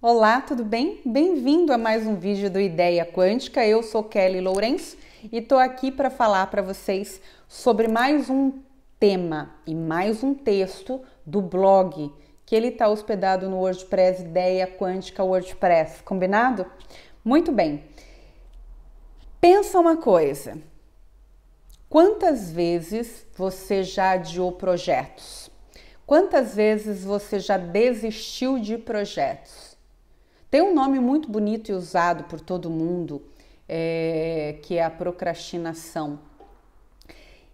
Olá, tudo bem? Bem-vindo a mais um vídeo do Ideia Quântica. Eu sou Kelly Lourenço e tô aqui para falar para vocês sobre mais um tema e mais um texto do blog que ele está hospedado no WordPress Ideia Quântica WordPress. Combinado? Muito bem. Pensa uma coisa. Quantas vezes você já adiou projetos? Quantas vezes você já desistiu de projetos? Tem um nome muito bonito e usado por todo mundo, que é a procrastinação.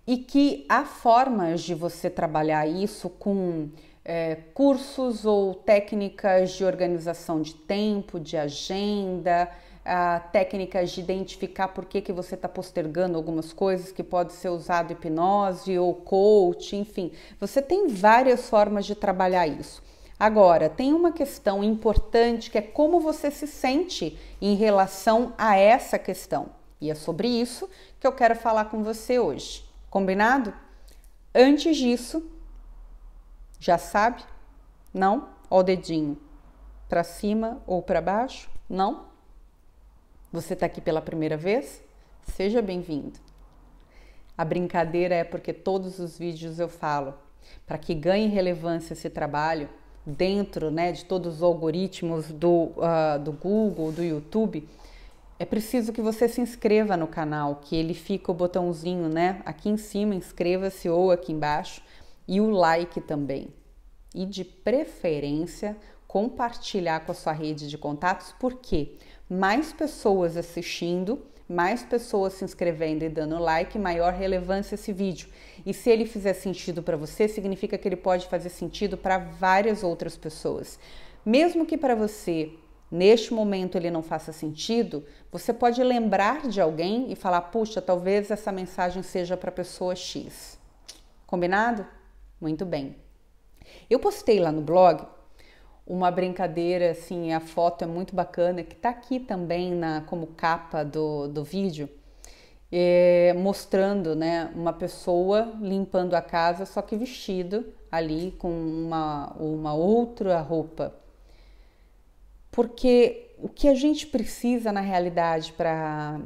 E que há formas de você trabalhar isso com cursos ou técnicas de organização de tempo, de agenda, técnicas de identificar por que você está postergando algumas coisas, que pode ser usado hipnose ou coach, enfim. Você tem várias formas de trabalhar isso. Agora, tem uma questão importante que é como você se sente em relação a essa questão. E é sobre isso que eu quero falar com você hoje. Combinado? Antes disso, já sabe? Não? Ó o dedinho. Para cima ou para baixo? Não? Você está aqui pela primeira vez? Seja bem-vindo. A brincadeira é porque todos os vídeos eu falo, para que ganhe relevância esse trabalho, dentro, de todos os algoritmos do Google, do YouTube, é preciso que você se inscreva no canal, que ele fica o botãozinho, aqui em cima, inscreva-se, ou aqui embaixo, e o like também. E de preferência, compartilhar com a sua rede de contatos, porque mais pessoas assistindo, mais pessoas se inscrevendo e dando like, maior relevância esse vídeo. E se ele fizer sentido para você, significa que ele pode fazer sentido para várias outras pessoas. Mesmo que para você, neste momento, ele não faça sentido, você pode lembrar de alguém e falar, puxa, talvez essa mensagem seja para a pessoa X. Combinado? Muito bem. Eu postei lá no blog uma brincadeira, assim, a foto é muito bacana, que tá aqui também como capa do vídeo, mostrando, uma pessoa limpando a casa, só que vestido ali com uma outra roupa. Porque o que a gente precisa, na realidade, para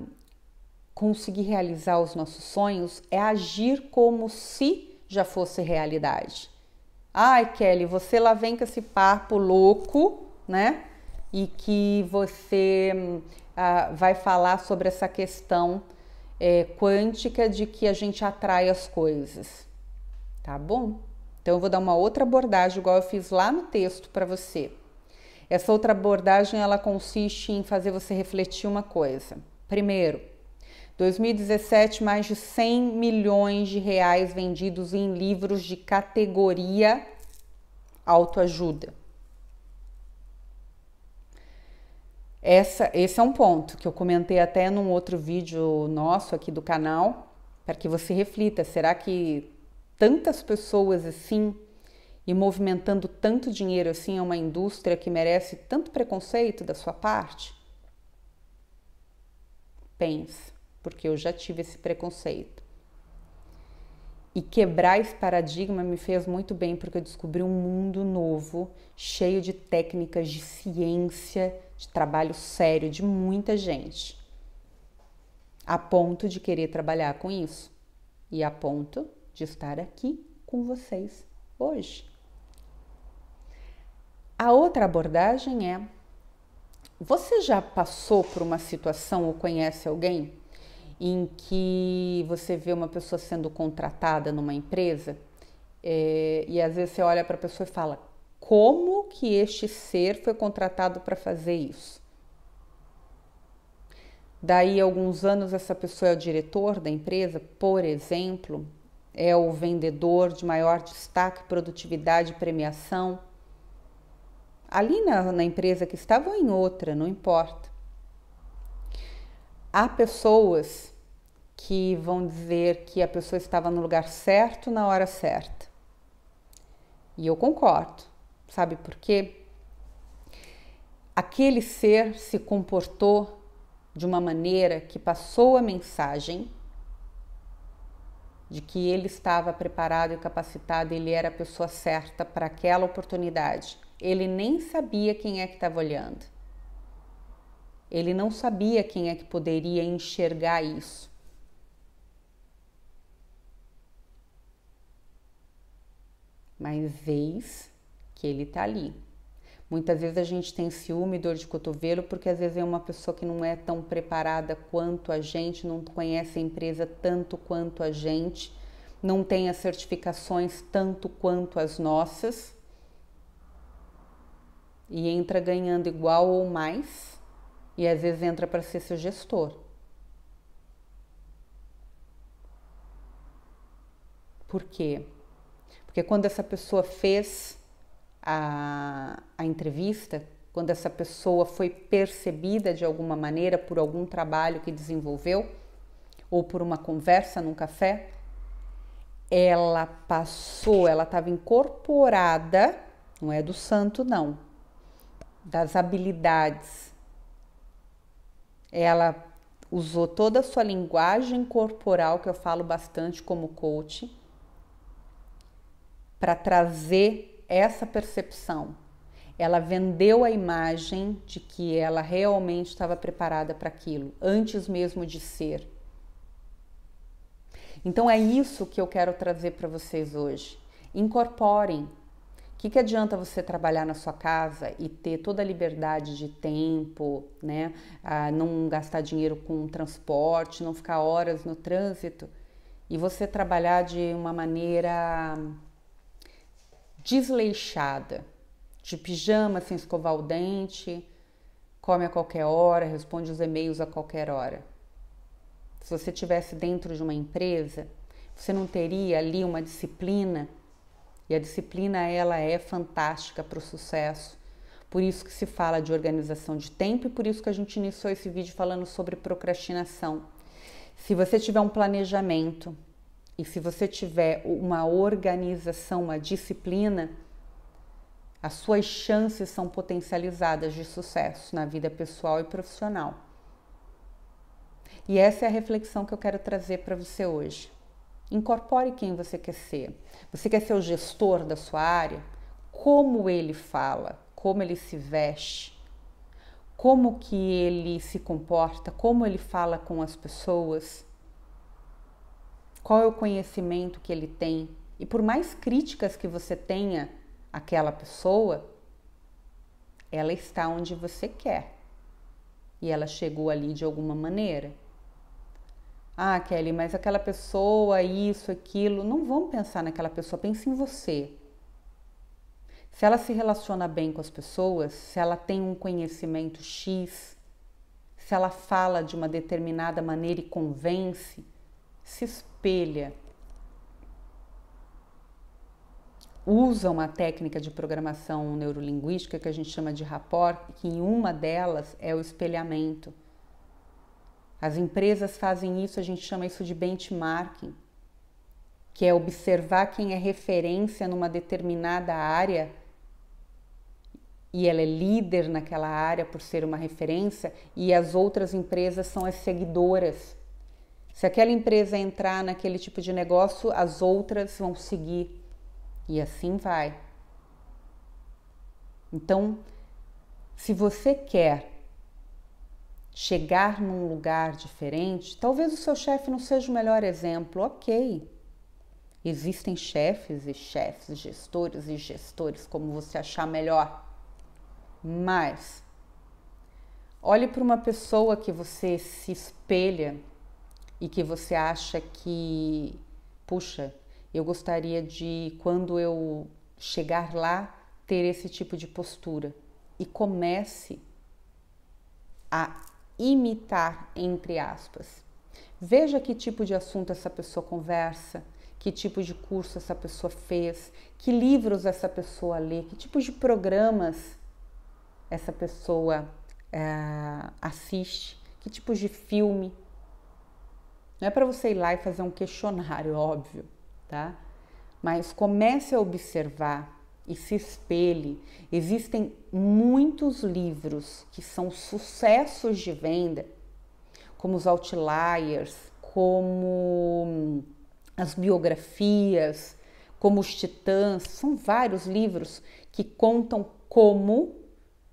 conseguir realizar os nossos sonhos é agir como se já fosse realidade. Ai, Kelly, você lá vem com esse papo louco, E que você vai falar sobre essa questão quântica de que a gente atrai as coisas. Tá bom? Então eu vou dar uma outra abordagem, igual eu fiz lá no texto para você. Essa outra abordagem, ela consiste em fazer você refletir uma coisa. Primeiro, 2017, mais de 100 milhões de reais vendidos em livros de categoria autoajuda. Esse é um ponto que eu comentei até num outro vídeo nosso aqui do canal, para que você reflita, será que tantas pessoas assim e movimentando tanto dinheiro assim é uma indústria que merece tanto preconceito da sua parte? Pense. Porque eu já tive esse preconceito. E quebrar esse paradigma me fez muito bem, porque eu descobri um mundo novo, cheio de técnicas, de ciência, de trabalho sério, de muita gente. A ponto de querer trabalhar com isso. E a ponto de estar aqui com vocês hoje. A outra abordagem é: você já passou por uma situação ou conhece alguém em que você vê uma pessoa sendo contratada numa empresa e às vezes você olha para a pessoa e fala, como que este ser foi contratado para fazer isso? Daí a alguns anos essa pessoa é o diretor da empresa, por exemplo, é o vendedor de maior destaque, produtividade e premiação. Ali na empresa que estava ou em outra, não importa. Há pessoas que vão dizer que a pessoa estava no lugar certo na hora certa. E eu concordo. Sabe por quê? Aquele ser se comportou de uma maneira que passou a mensagem de que ele estava preparado e capacitado, ele era a pessoa certa para aquela oportunidade, ele nem sabia quem é que estava olhando. Ele não sabia quem é que poderia enxergar isso. Mas eis que ele está ali. Muitas vezes a gente tem ciúme, dor de cotovelo, porque às vezes é uma pessoa que não é tão preparada quanto a gente, não conhece a empresa tanto quanto a gente, não tem as certificações tanto quanto as nossas e entra ganhando igual ou mais e às vezes entra para ser seu gestor. Por quê? Porque quando essa pessoa fez a entrevista, quando essa pessoa foi percebida de alguma maneira por algum trabalho que desenvolveu ou por uma conversa num café, ela passou, ela estava incorporada, não é do santo não, das habilidades. Ela usou toda a sua linguagem corporal, que eu falo bastante como coach, para trazer essa percepção. Ela vendeu a imagem de que ela realmente estava preparada para aquilo, antes mesmo de ser. Então é isso que eu quero trazer para vocês hoje. Incorporem. O que adianta você trabalhar na sua casa e ter toda a liberdade de tempo, né? Não gastar dinheiro com transporte, não ficar horas no trânsito e você trabalhar de uma maneira desleixada, de pijama, sem escovar o dente, come a qualquer hora, responde os e-mails a qualquer hora. Se você estivesse dentro de uma empresa, você não teria ali uma disciplina, e a disciplina ela é fantástica para o sucesso. Por isso que se fala de organização de tempo e por isso que a gente iniciou esse vídeo falando sobre procrastinação. Se você tiver um planejamento e se você tiver uma organização, uma disciplina, as suas chances são potencializadas de sucesso na vida pessoal e profissional. E essa é a reflexão que eu quero trazer para você hoje. Incorpore quem você quer ser. Você quer ser o gestor da sua área? Como ele fala, como ele se veste, como que ele se comporta, como ele fala com as pessoas, qual é o conhecimento que ele tem. E por mais críticas que você tenha àquela pessoa, ela está onde você quer. E ela chegou ali de alguma maneira. Ah, Kelly, mas aquela pessoa, isso, aquilo. Não vamos pensar naquela pessoa, pense em você. Se ela se relaciona bem com as pessoas, se ela tem um conhecimento X, se ela fala de uma determinada maneira e convence, se espelha. Usa uma técnica de programação neurolinguística que a gente chama de rapport, que em uma delas é o espelhamento. As empresas fazem isso, a gente chama isso de benchmarking, que é observar quem é referência numa determinada área e ela é líder naquela área por ser uma referência e as outras empresas são as seguidoras. Se aquela empresa entrar naquele tipo de negócio, as outras vão seguir e assim vai. Então, se você quer chegar num lugar diferente, talvez o seu chefe não seja o melhor exemplo, ok. Existem chefes e chefes, gestores e gestores, como você achar melhor. Mas, olhe para uma pessoa que você se espelha e que você acha que, puxa, eu gostaria de, quando eu chegar lá, ter esse tipo de postura. E comece a imitar, entre aspas. Veja que tipo de assunto essa pessoa conversa, que tipo de curso essa pessoa fez, que livros essa pessoa lê, que tipo de programas essa pessoa assiste, que tipo de filme. Não é para você ir lá e fazer um questionário, óbvio, tá? Mas comece a observar e se espelhe. Existem muitos livros que são sucessos de venda, como os Outliers, como as biografias, como os Titãs. São vários livros que contam como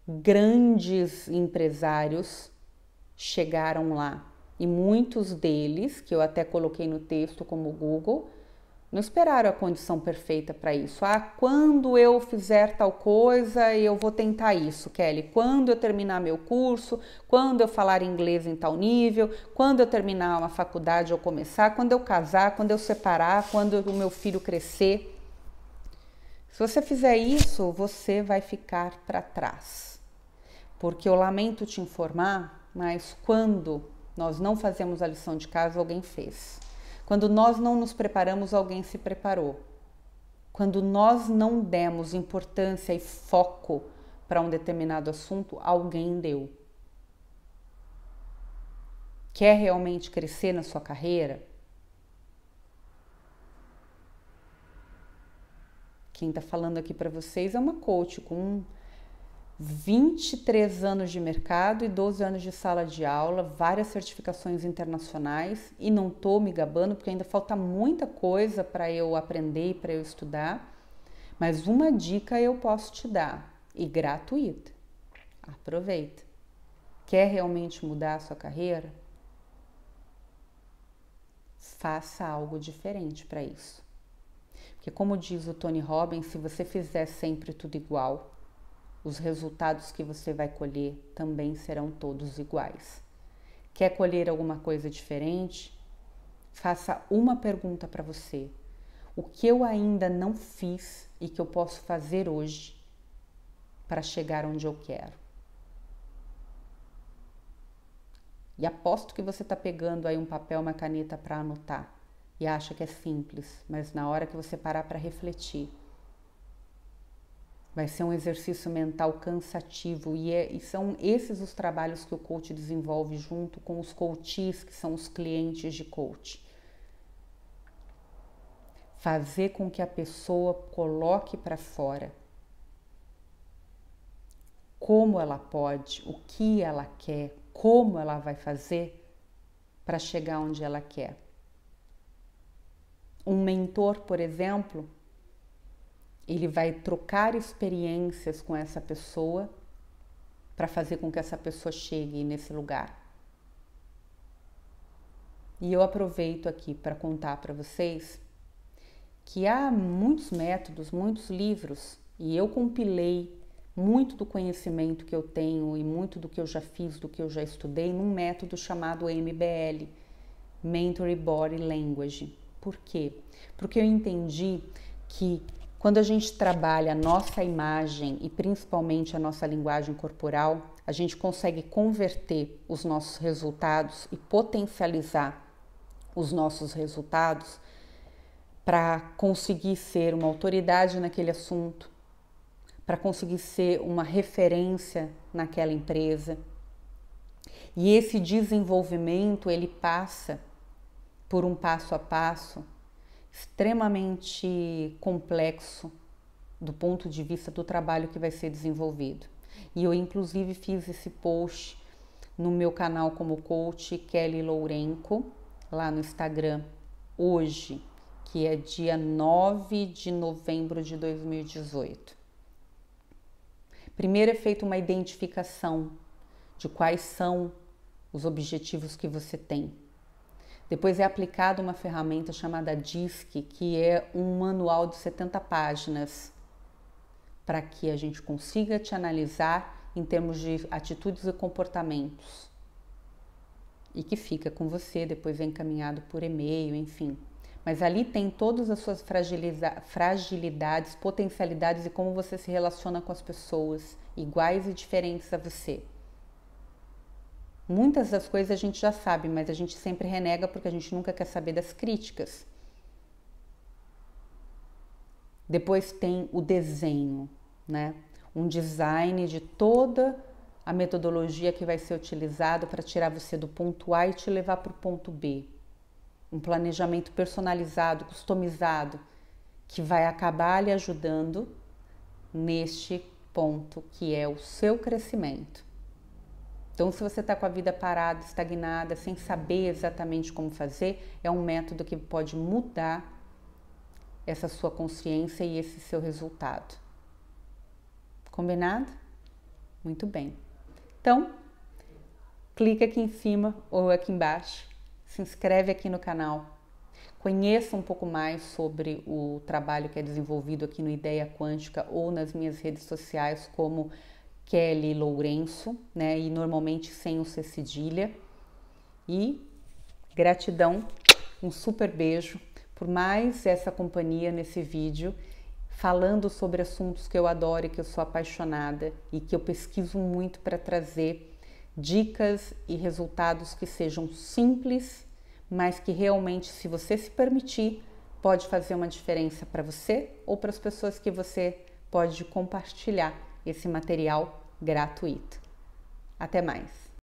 grandes empresários chegaram lá. E muitos deles, que eu até coloquei no texto como Google, não esperaram a condição perfeita para isso. Quando eu fizer tal coisa, eu vou tentar isso, Kelly. Quando eu terminar meu curso, quando eu falar inglês em tal nível, quando eu terminar uma faculdade ou começar, quando eu casar, quando eu separar, quando o meu filho crescer. Se você fizer isso, você vai ficar para trás. Porque eu lamento te informar, mas quando nós não fazemos a lição de casa, alguém fez. Quando nós não nos preparamos, alguém se preparou. Quando nós não demos importância e foco para um determinado assunto, alguém deu. Quer realmente crescer na sua carreira? Quem está falando aqui para vocês é uma coach com 23 anos de mercado e 12 anos de sala de aula, várias certificações internacionais, e não estou me gabando porque ainda falta muita coisa para eu aprender e para eu estudar, mas uma dica eu posso te dar, e gratuita. Aproveita. Quer realmente mudar a sua carreira? Faça algo diferente para isso. Porque como diz o Tony Robbins, se você fizer sempre tudo igual, os resultados que você vai colher também serão todos iguais. Quer colher alguma coisa diferente? Faça uma pergunta para você. O que eu ainda não fiz e que eu posso fazer hoje para chegar onde eu quero? E aposto que você está pegando aí um papel, uma caneta para anotar e acha que é simples, mas na hora que você parar para refletir, vai ser um exercício mental cansativo e são esses os trabalhos que o coach desenvolve junto com os coaches, que são os clientes de coach. Fazer com que a pessoa coloque para fora como ela pode, o que ela quer, como ela vai fazer para chegar onde ela quer. Um mentor, por exemplo, ele vai trocar experiências com essa pessoa para fazer com que essa pessoa chegue nesse lugar. E eu aproveito aqui para contar para vocês que há muitos métodos, muitos livros, e eu compilei muito do conhecimento que eu tenho e muito do que eu já fiz, do que eu já estudei, num método chamado MBL, Mentoring Body Language. Por quê? Porque eu entendi que quando a gente trabalha a nossa imagem e principalmente a nossa linguagem corporal, a gente consegue converter os nossos resultados e potencializar os nossos resultados para conseguir ser uma autoridade naquele assunto, para conseguir ser uma referência naquela empresa. E esse desenvolvimento, ele passa por um passo a passo extremamente complexo do ponto de vista do trabalho que vai ser desenvolvido. E eu inclusive fiz esse post no meu canal como coach Kelly Lourenco, lá no Instagram, hoje, que é dia 9 de novembro de 2018. Primeiro é feita uma identificação de quais são os objetivos que você tem. Depois é aplicada uma ferramenta chamada DISC, que é um manual de 70 páginas, para que a gente consiga te analisar em termos de atitudes e comportamentos. E que fica com você, depois é encaminhado por e-mail, enfim. Mas ali tem todas as suas fragilidades, potencialidades e como você se relaciona com as pessoas iguais e diferentes a você. Muitas das coisas a gente já sabe, mas a gente sempre renega porque a gente nunca quer saber das críticas. Depois tem o desenho, né? Um design de toda a metodologia que vai ser utilizada para tirar você do ponto A e te levar para o ponto B. Um planejamento personalizado, customizado, que vai acabar lhe ajudando neste ponto que é o seu crescimento. Então, se você está com a vida parada, estagnada, sem saber exatamente como fazer, é um método que pode mudar essa sua consciência e esse seu resultado. Combinado? Muito bem. Então, clica aqui em cima ou aqui embaixo, se inscreve aqui no canal, conheça um pouco mais sobre o trabalho que é desenvolvido aqui no Ideia Quântica ou nas minhas redes sociais como Kelly Lourenço, né? E normalmente sem o C cedilha. E gratidão, um super beijo por mais essa companhia nesse vídeo, falando sobre assuntos que eu adoro e que eu sou apaixonada e que eu pesquiso muito para trazer dicas e resultados que sejam simples, mas que realmente, se você se permitir, pode fazer uma diferença para você ou para as pessoas que você pode compartilhar esse material gratuito. Até mais!